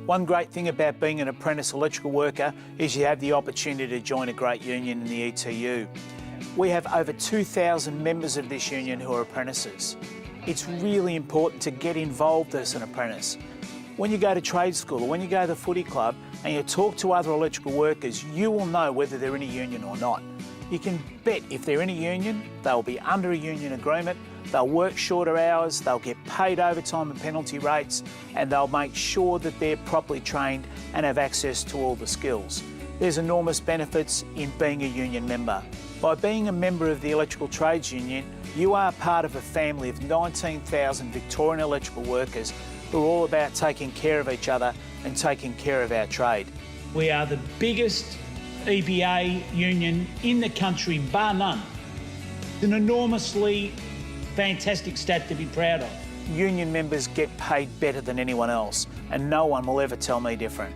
One great thing about being an apprentice electrical worker is you have the opportunity to join a great union in the ETU. We have over 2,000 members of this union who are apprentices. It's really important to get involved as an apprentice. When you go to trade school or when you go to the footy club and you talk to other electrical workers, you will know whether they're in a union or not. You can bet if they're in a union, they'll be under a union agreement, they'll work shorter hours, they'll get paid overtime and penalty rates, and they'll make sure that they're properly trained and have access to all the skills. There's enormous benefits in being a union member. By being a member of the Electrical Trades Union, you are part of a family of 19,000 Victorian electrical workers who are all about taking care of each other and taking care of our trade. We are the biggest EBA union in the country, bar none. It's an enormously fantastic stat to be proud of. Union members get paid better than anyone else, and no one will ever tell me different.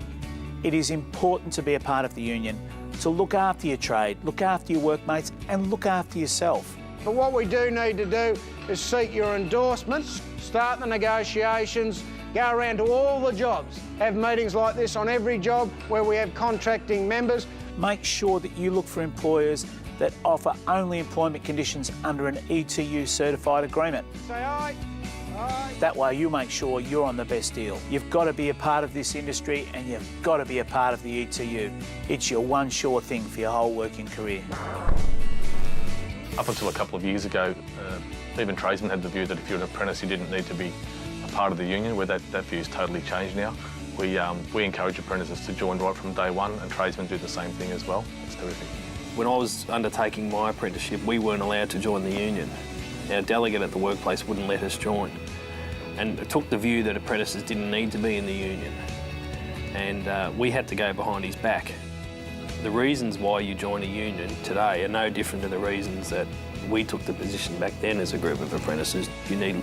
It is important to be a part of the union, to look after your trade, look after your workmates, and look after yourself. But what we do need to do is seek your endorsements, start the negotiations, go around to all the jobs, have meetings like this on every job where we have contracting members. Make sure that you look for employers that offer only employment conditions under an ETU certified agreement. Say aye. Aye. That way you make sure you're on the best deal. You've got to be a part of this industry and you've got to be a part of the ETU. It's your one sure thing for your whole working career. Up until a couple of years ago, even tradesmen had the view that if you're an apprentice you didn't need to be a part of the union, where that view's totally changed now. We encourage apprentices to join right from day one, and tradesmen do the same thing as well. It's terrific. When I was undertaking my apprenticeship, we weren't allowed to join the union. Our delegate at the workplace wouldn't let us join. And it took the view that apprentices didn't need to be in the union. And we had to go behind his back. The reasons why you join a union today are no different to the reasons that we took the position back then as a group of apprentices. You need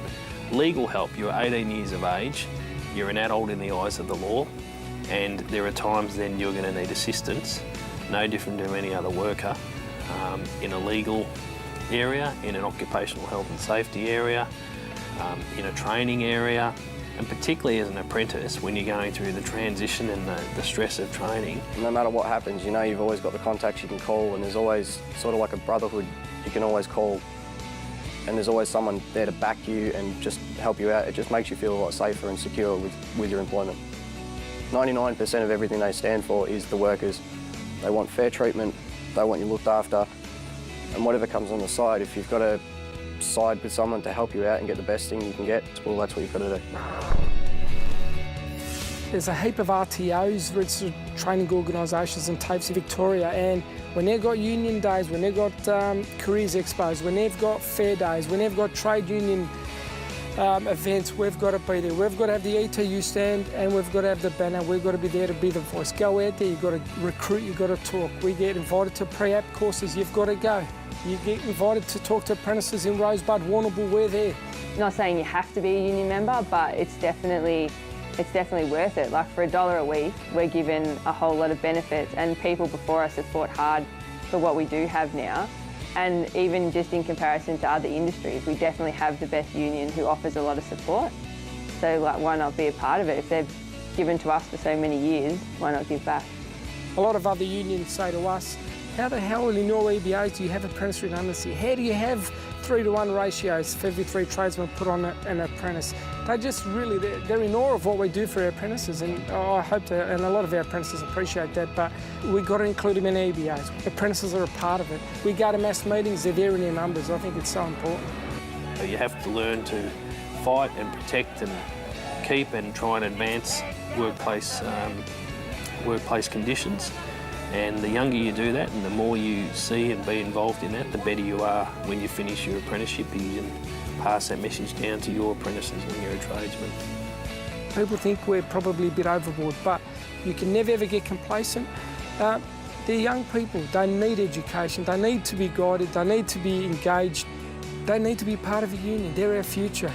legal help. You're 18 years of age, you're an adult in the eyes of the law, and there are times then you're going to need assistance, no different to any other worker, in a legal area, in an occupational health and safety area, in a training area, and particularly as an apprentice, when you're going through the transition and the stress of training. No matter what happens, you know you've always got the contacts you can call, and there's always sort of like a brotherhood you can always call, and there's always someone there to back you and just help you out. It just makes you feel a lot safer and secure with your employment. 99% of everything they stand for is the workers. They want fair treatment, they want you looked after, and whatever comes on the side, if you've got to side with someone to help you out and get the best thing you can get, well, that's what you've got to do. There's a heap of RTOs, registered training organisations and TAFEs in Victoria, and when they've got union days, when they've got careers expos, when they've got fair days, when they've got trade union events, we've got to be there. We've got to have the ETU stand and we've got to have the banner. We've got to be there to be the voice. Go out there, you've got to recruit, you've got to talk. We get invited to pre-app courses, you've got to go. You get invited to talk to apprentices in Rosebud, Warrnambool, we're there. I'm not saying you have to be a union member, but it's definitely worth it. Like for $1 a week, we're given a whole lot of benefits, and people before us have fought hard for what we do have now. And even just in comparison to other industries, we definitely have the best union who offers a lot of support. So like, why not be a part of it? If they've given to us for so many years, why not give back? A lot of other unions say to us, how the hell in your EBAs do you have apprentice redundancy? How do you have 3-to-1 ratios for every 3 tradesmen put on an apprentice? They're just really, they're in awe of what we do for our apprentices, and I hope to, and a lot of our apprentices appreciate that, but we've got to include them in EBAs. Apprentices are a part of it. We go to mass meetings, they're there in their numbers. I think it's so important. You have to learn to fight and protect and keep and try and advance workplace conditions. And the younger you do that and the more you see and be involved in that, the better you are when you finish your apprenticeship. You can pass that message down to your apprentices when you're a tradesman. People think we're probably a bit overboard, but you can never ever get complacent. They're young people, they need education, they need to be guided, they need to be engaged, they need to be part of a union, they're our future.